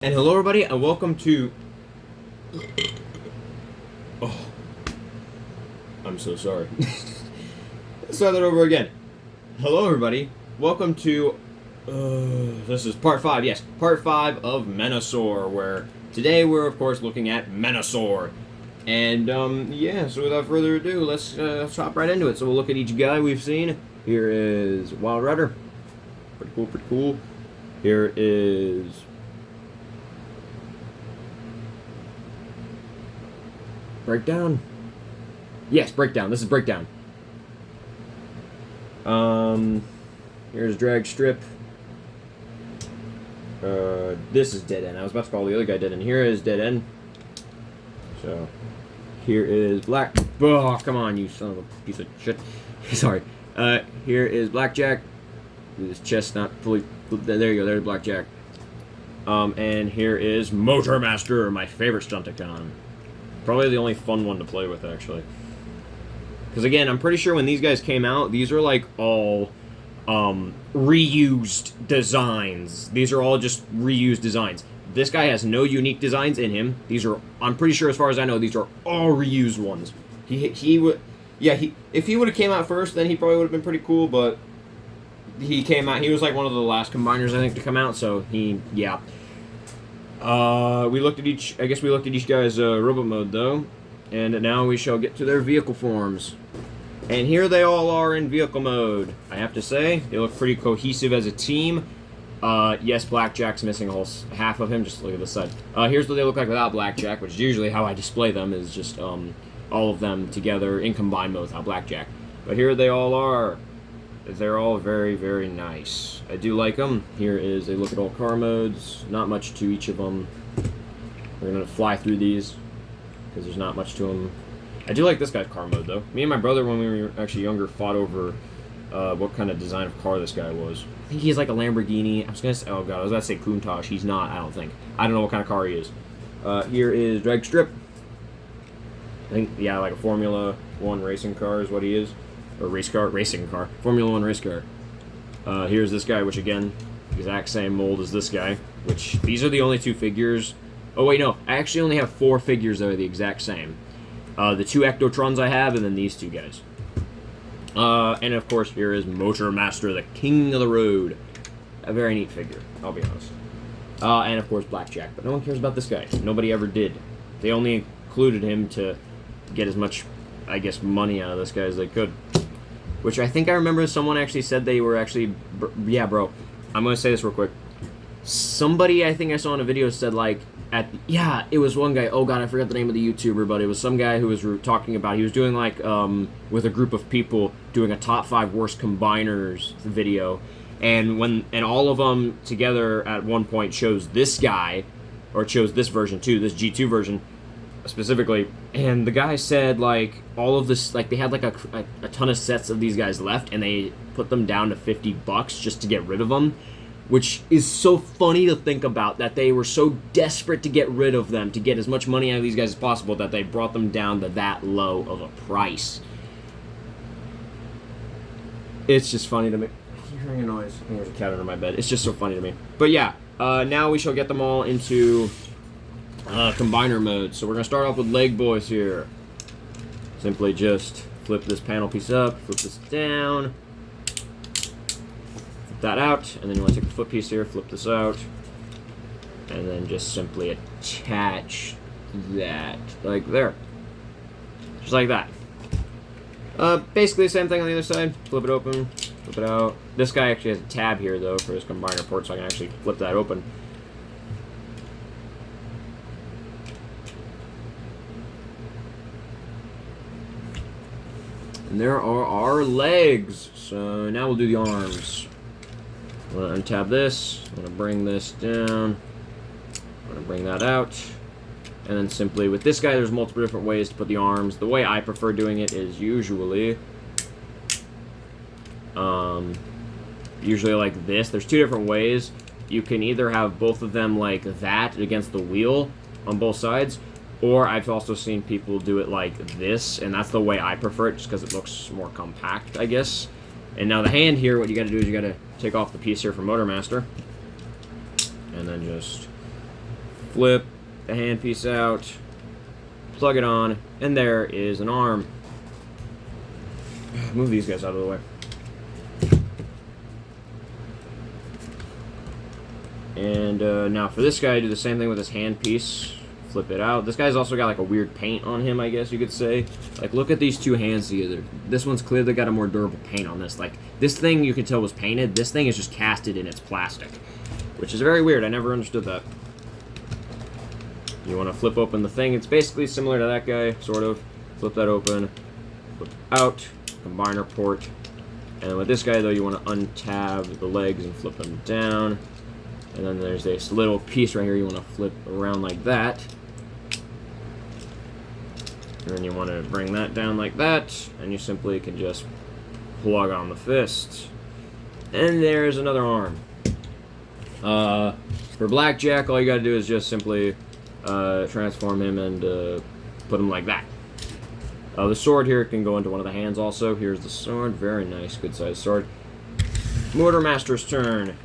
And hello everybody, and welcome to... Oh, I'm so sorry. Let's start that over again. Hello everybody, welcome to... this is part 5, yes, part 5 of Menasor, where today we're of course looking at Menasor. And, yeah, so without further ado, let's hop right into it. So we'll look at each guy we've seen. Here is Wild Rider. Pretty cool, pretty cool. Here is... Breakdown? Yes, Breakdown. This is Breakdown. Here's Drag Strip. This is Dead End. I was about to call the other guy Dead End. Here is Dead End. So, here is Black... Oh, come on, you son of a piece of shit. Sorry. Here is Blackjack. His chest not fully... There you go, there's Blackjack. And here is Motormaster, my favorite Stunticon. Probably the only fun one to play with, actually. Because, again, I'm pretty sure when these guys came out, these are, like, all reused designs. These are all just reused designs. This guy has no unique designs in him. These are, I'm pretty sure, as far as I know, these are all reused ones. He would... Yeah, if he would have came out first, then he probably would have been pretty cool, but he came out... He was, like, one of the last combiners, I think, to come out, so he... Yeah. We looked at each... I guess we looked at each guy's robot mode, though. And now we shall get to their vehicle forms. And here they all are in vehicle mode. I have to say, they look pretty cohesive as a team. Yes, Blackjack's missing a whole half of him. Just look at this side. Here's what they look like without Blackjack, which is usually how I display them, is just all of them together in combined mode without Blackjack. But here they all are. They're all very, very nice. I do like them. Here is a look at all car modes. Not much to each of them. We're going to fly through these because there's not much to them. I do like this guy's car mode, though. Me and my brother, when we were actually younger, fought over what kind of design of car this guy was. I think he's like a Lamborghini. I was going to say, oh god, I was about to say Countach. He's not, I don't think. I don't know what kind of car he is. Here is Drag Strip. I think, yeah, like a Formula 1 racing car is what he is. Or racing car. Formula 1 race car. Here's this guy, which again, exact same mold as this guy. Which, these are the only two figures. Oh wait, no. I actually only have 4 figures that are the exact same. The 2 Ectotrons I have, and then these 2 guys. And of course, here is Motormaster, the king of the road. A very neat figure, I'll be honest. And of course, Blackjack. But no one cares about this guy. Nobody ever did. They only included him to get as much, I guess, money out of this guy as they could. Which I think I remember someone actually said they were actually... Yeah, bro. I'm going to say this real quick. Somebody, I think I saw in a video, said, like... Yeah, it was one guy. Oh, God, I forgot the name of the YouTuber, but it was some guy who was talking about... He was doing, like, with a group of people, doing a top 5 worst combiners video. And all of them together at one point chose this guy, or chose this version, too, this G2 version, specifically, and the guy said, like, all of this, like, they had, like, a ton of sets of these guys left, and they put them down to $50 just to get rid of them, which is so funny to think about, that they were so desperate to get rid of them, to get as much money out of these guys as possible, that they brought them down to that low of a price. It's just funny to me. You're hearing a noise. There's a cat under my bed. It's just so funny to me. But yeah, now we shall get them all into... combiner mode. So we're going to start off with leg boys here. Simply just flip this panel piece up, flip this down, flip that out, and then you want to take the foot piece here, flip this out, and then just simply attach that, like there. Just like that. Basically the same thing on the other side. Flip it open, flip it out. This guy actually has a tab here, though, for his combiner port, so I can actually flip that open. And there are our legs. So now we'll do the arms. I'm going to untab this. I'm going to bring this down. I'm going to bring that out. And then simply with this guy, there's multiple different ways to put the arms. The way I prefer doing it is usually like this. There's 2 different ways. You can either have both of them like that against the wheel on both sides, or I've also seen people do it like this, and that's the way I prefer it, just because it looks more compact, I guess. And now the hand here, what you got to do is you got to take off the piece here from Motormaster, and then just Flip the handpiece out, plug it on, and there is an arm. Move these guys out of the way. And now for this guy, do the same thing with his handpiece. Flip it out. This guy's also got like a weird paint on him, I guess you could say. Like, look at these two hands together. This one's clearly got a more durable paint on this. Like, this thing you can tell was painted. This thing is just casted in its plastic, which is very weird. I never understood that. You want to flip open the thing. It's basically similar to that guy, sort of. Flip that open. Flip out. Combiner port. And then with this guy, though, you want to untab the legs and flip them down. And then there's this little piece right here you want to flip around like that. And then you want to bring that down like that. And you simply can just plug on the fist. And there's another arm. For Blackjack, all you got to do is just simply transform him and put him like that. The sword here can go into one of the hands also. Here's the sword. Very nice. Good sized sword. Mortarmaster's turn.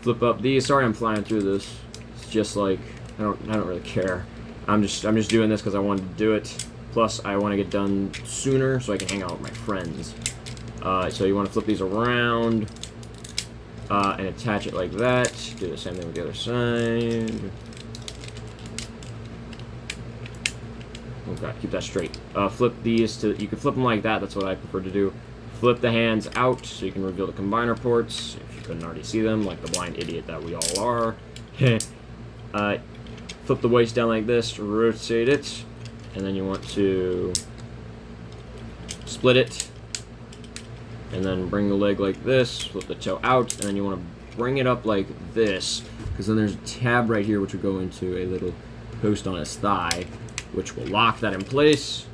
Flip up these. Sorry I'm flying through this. It's just like, I don't really care. I'm just doing this because I wanted to do it. Plus, I want to get done sooner so I can hang out with my friends. So you want to flip these around and attach it like that. Do the same thing with the other side. Oh god, keep that straight. Flip these to, you can flip them like that. That's what I prefer to do. Flip the hands out so you can reveal the combiner ports if you couldn't already see them, like the blind idiot that we all are. Flip the waist down like this, rotate it, and then you want to split it, and then bring the leg like this, flip the toe out, and then you want to bring it up like this, because then there's a tab right here which will go into a little post on his thigh, which will lock that in place.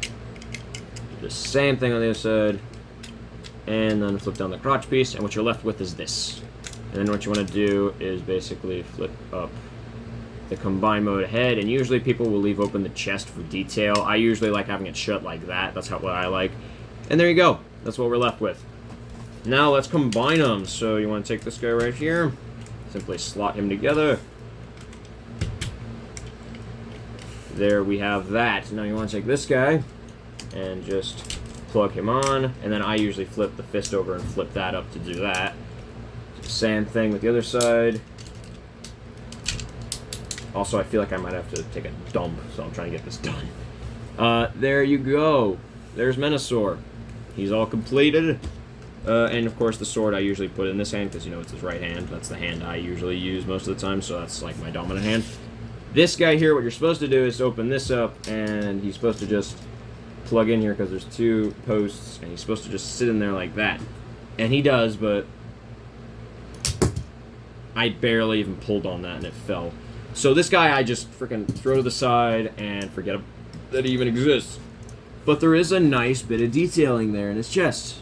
Do the same thing on the other side, and then flip down the crotch piece, and what you're left with is this. And then what you want to do is basically flip up the combine mode head, and usually people will leave open the chest for detail. I usually like having it shut like that. That's what I like. And there you go. That's what we're left with. Now let's combine them. So you want to take this guy right here, simply slot him together. There we have that. Now you want to take this guy and just plug him on, and then I usually flip the fist over and flip that up to do that. Same thing with the other side. Also, I feel like I might have to take a dump, so I'm trying to get this done. There you go. There's Menasor. He's all completed. And of course, the sword I usually put in this hand because, you know, it's his right hand. That's the hand I usually use most of the time, so that's like my dominant hand. This guy here, what you're supposed to do is open this up, and he's supposed to just plug in here because there's two posts, and he's supposed to just sit in there like that. And he does, but I barely even pulled on that and it fell. So this guy I just freaking throw to the side and forget that he even exists. But there is a nice bit of detailing there in his chest.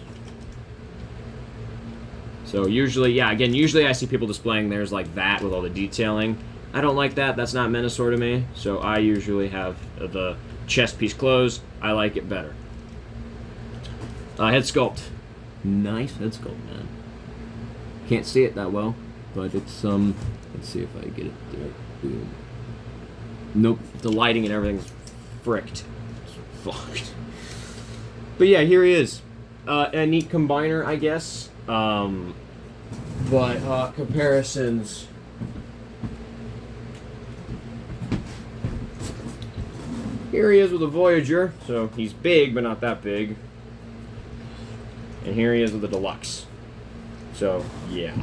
So usually, yeah, again, usually I see people displaying theirs like that with all the detailing. I don't like that. That's not Menasor to me. So I usually have the chest piece closed. I like it better. Head sculpt. Nice head sculpt, man. Can't see it that well. But it's, let's see if I get it there. Boom. Nope, the lighting and everything's fricked. It's fucked. But yeah, here he is. A neat combiner, I guess. But comparisons. Here he is with a Voyager. So he's big, but not that big. And here he is with the Deluxe. So, yeah.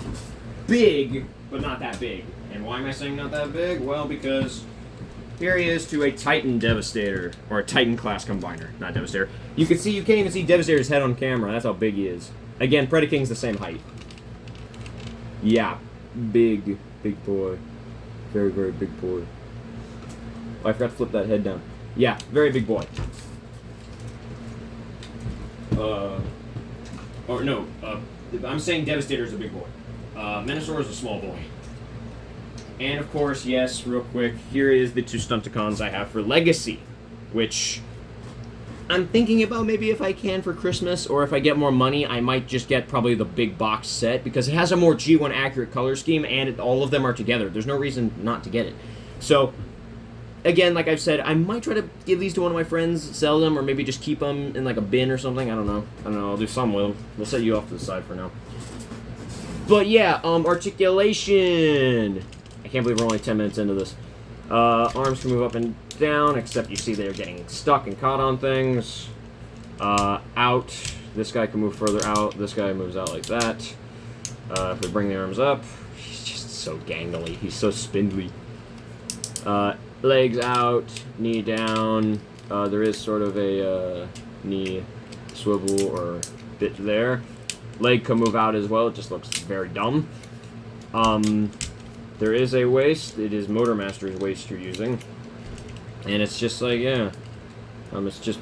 Big, but not that big. And why am I saying not that big? Well, because here he is to a Titan Devastator, or a Titan class combiner, not Devastator. You can't even see Devastator's head on camera. That's how big he is. Again, Predaking's the same height. Yeah, big boy. Very, very big boy. Oh, I forgot to flip that head down. Yeah, very big boy. I'm saying Devastator's a big boy. Menasor is a small boy. And of course, yes, real quick, here is the two Stunticons I have for Legacy, which I'm thinking about maybe if I can for Christmas, or if I get more money, I might just get probably the big box set, because it has a more G1 accurate color scheme, and all of them are together. There's no reason not to get it. So, again, like I've said, I might try to give these to one of my friends, sell them, or maybe just keep them in like a bin or something. I don't know. I'll do some with them. We'll set you off to the side for now. But yeah, articulation. I can't believe we're only 10 minutes into this. Arms can move up and down, except you see they're getting stuck and caught on things. Out. This guy can move further out. This guy moves out like that. If we bring the arms up, he's just so gangly. He's so spindly. Legs out, knee down. There is sort of a knee swivel or bit there. Leg can move out as well. It just looks very dumb. There is a waist. It is Motor Master's waist you're using. And it's just like, yeah. It's just...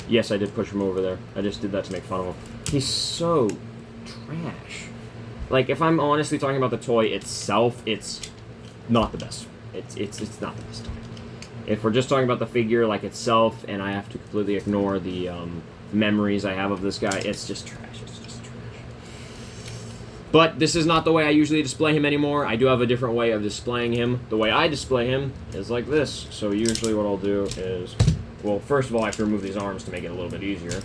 Yes, I did push him over there. I just did that to make fun of him. He's so trash. Like, if I'm honestly talking about the toy itself, it's not the best. It's not the best toy. If we're just talking about the figure, like, itself, and I have to completely ignore the memories I have of this guy, it's just trash. It's just trash. But this is not the way I usually display him anymore. I do have a different way of displaying him. The way I display him is like this. So usually what I'll do is, well, first of all, I have to remove these arms to make it a little bit easier.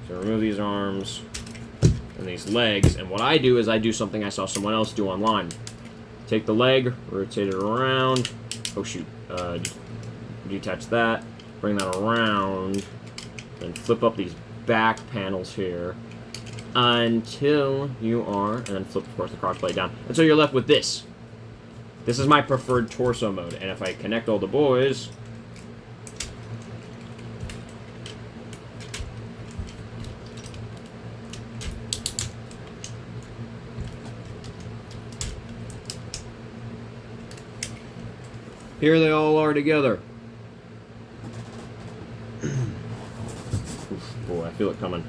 So remove these arms and these legs, and what I do is I do something I saw someone else do online. Take the leg, rotate it around. Oh shoot. Detach that, bring that around, and flip up these back panels here until you are, and then flip, of course, the crossblade down, until you're left with this. This is my preferred torso mode, and if I connect all the boys, here they all are together. Boy, I feel it coming.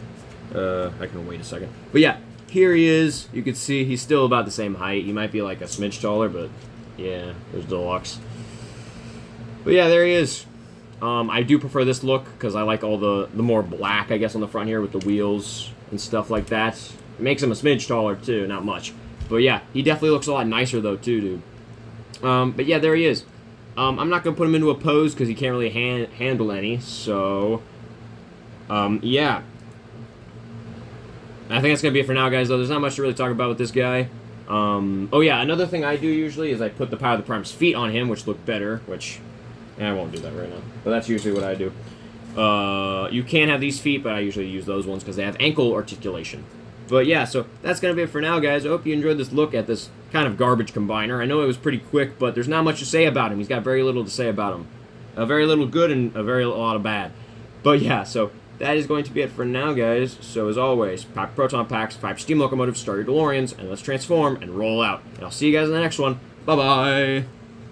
I can wait a second. But yeah, here he is. You can see he's still about the same height. He might be like a smidge taller, but yeah, there's Deluxe. But yeah, there he is. I do prefer this look because I like all the more black, I guess, on the front here with the wheels and stuff like that. It makes him a smidge taller too, not much. But yeah, he definitely looks a lot nicer though too, dude. But yeah, there he is. I'm not going to put him into a pose because he can't really handle any, so... yeah. I think that's going to be it for now, guys, though. There's not much to really talk about with this guy. Oh, yeah, another thing I do usually is I put the Power of the Prime's feet on him, which look better, which... I won't do that right now. But that's usually what I do. You can have these feet, but I usually use those ones because they have ankle articulation. But yeah, so that's going to be it for now, guys. I hope you enjoyed this look at this kind of garbage combiner. I know it was pretty quick, but there's not much to say about him. He's got very little to say about him. Very little good and a lot of bad. But yeah, so that is going to be it for now, guys. So as always, pack proton packs, 5 steam locomotives, start your DeLoreans, and let's transform and roll out. And I'll see you guys in the next one. Bye-bye!